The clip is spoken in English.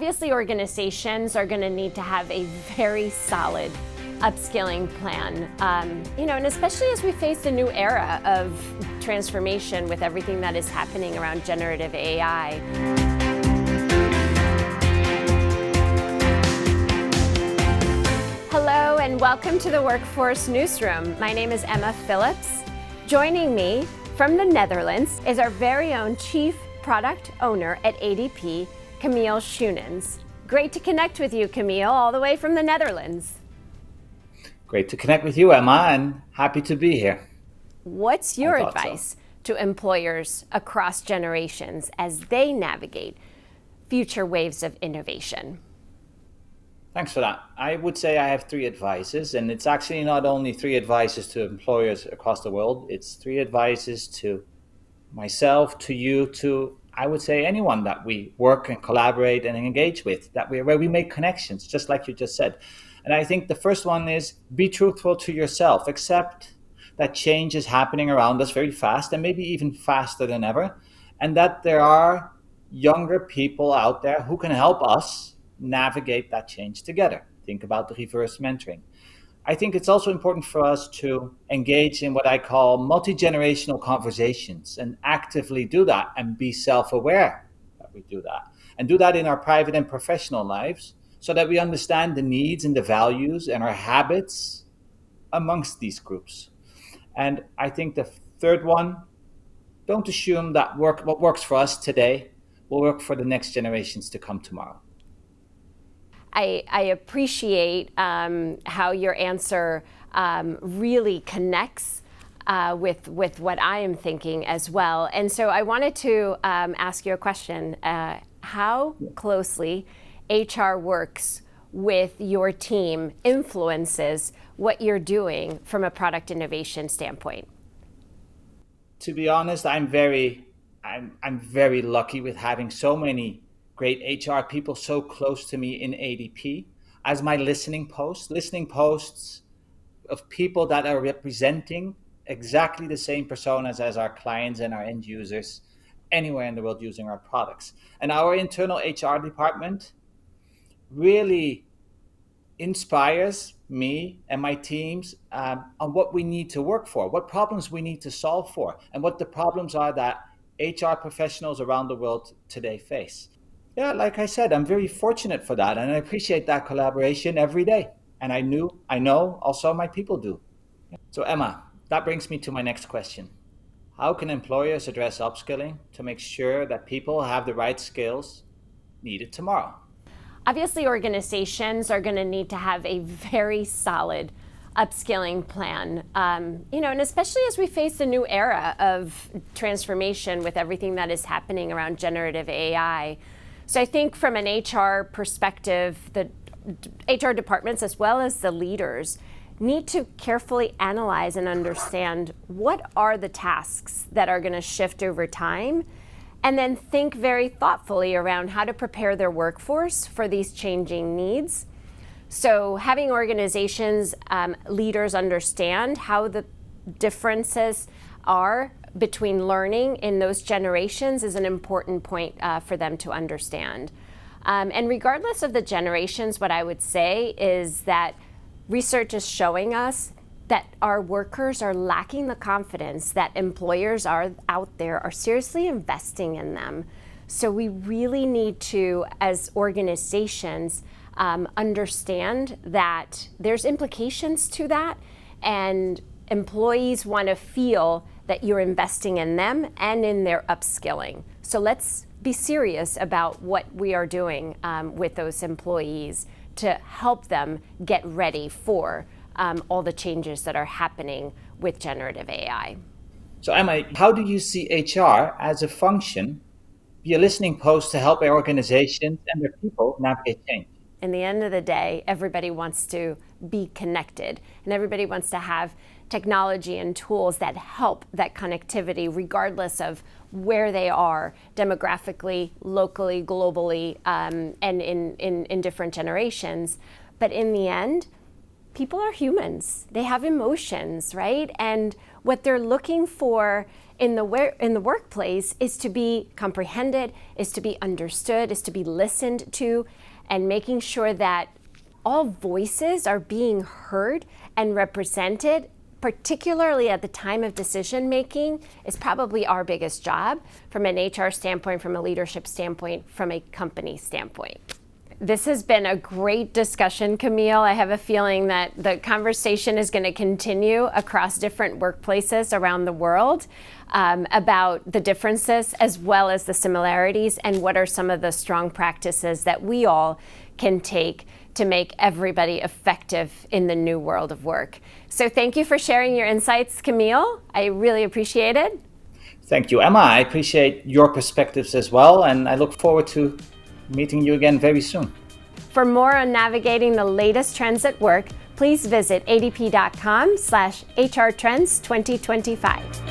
Obviously, organizations are going to need to have a very solid upskilling plan, and especially as we face a new era of transformation with everything that is happening around generative AI. Hello and welcome to the Workforce Newsroom. My name is Emma Phillips. Joining me from the Netherlands is our very own Chief Product Owner at ADP, Camille Schoenens. Great to connect with you, Camille, all the way from the Netherlands. Great to connect with you, Emma, and happy to be here. What's your advice to employers across generations as they navigate future waves of innovation? Thanks for that. I would say I have three advices, and it's actually not only three advices to employers across the world, it's three advices to myself, to you, to, I would say, anyone that we work and collaborate and engage with, where we make connections, just like you just said. And I think the first one is be truthful to yourself. Accept that change is happening around us very fast, and maybe even faster than ever, and that there are younger people out there who can help us navigate that change together. Think about the reverse mentoring. I think it's also important for us to engage in what I call multi-generational conversations and actively do that and be self-aware that we do that. And do that in our private and professional lives so that we understand the needs and the values and our habits amongst these groups. And I think the third one, don't assume that what works for us today will work for the next generations to come tomorrow. I appreciate how your answer really connects with what I am thinking as well. And so I wanted to ask you a question. How closely HR works with your team influences what you're doing from a product innovation standpoint? To be honest, I'm very lucky with having so many great HR people so close to me in ADP as my listening posts of people that are representing exactly the same personas as our clients and our end users anywhere in the world using our products. And our internal HR department really inspires me and my teams on what we need to work for, what problems we need to solve for, and what the problems are that HR professionals around the world today face. Yeah, like I said, I'm very fortunate for that, and I appreciate that collaboration every day. And I know also my people do. So Emma, that brings me to my next question. How can employers address upskilling to make sure that people have the right skills needed tomorrow? Obviously, organizations are going to need to have a very solid upskilling plan, and especially as we face a new era of transformation with everything that is happening around generative AI. So I think from an HR perspective, the HR departments as well as the leaders need to carefully analyze and understand what are the tasks that are going to shift over time, and then think very thoughtfully around how to prepare their workforce for these changing needs. So having organizations, leaders understand how the differences are between learning in those generations is an important point for them to understand. And regardless of the generations, what I would say is that research is showing us that our workers are lacking the confidence that employers are out there are seriously investing in them. So we really need to, as organizations, understand that there's implications to that, and employees want to feel that you're investing in them and in their upskilling. So let's be serious about what we are doing with those employees to help them get ready for all the changes that are happening with generative AI. So Emma, how do you see HR as a function, be a listening post to help organizations and their people navigate change? In the end of the day, everybody wants to be connected, and everybody wants to have technology and tools that help that connectivity regardless of where they are demographically, locally, globally, and in different generations. But in the end, people are humans. They have emotions, right? And what they're looking for in the workplace is to be comprehended, is to be understood, is to be listened to, and making sure that all voices are being heard and represented, particularly at the time of decision making, is probably our biggest job from an HR standpoint, from a leadership standpoint, from a company standpoint. This has been a great discussion, Camille. I have a feeling that the conversation is going to continue across different workplaces around the world about the differences as well as the similarities, and what are some of the strong practices that we all can take to make everybody effective in the new world of work. So thank you for sharing your insights, Camille. I really appreciate it. Thank you, Emma. I appreciate your perspectives as well, and I look forward to meeting you again very soon. For more on navigating the latest trends at work, please visit adp.com/HRTrends 2025.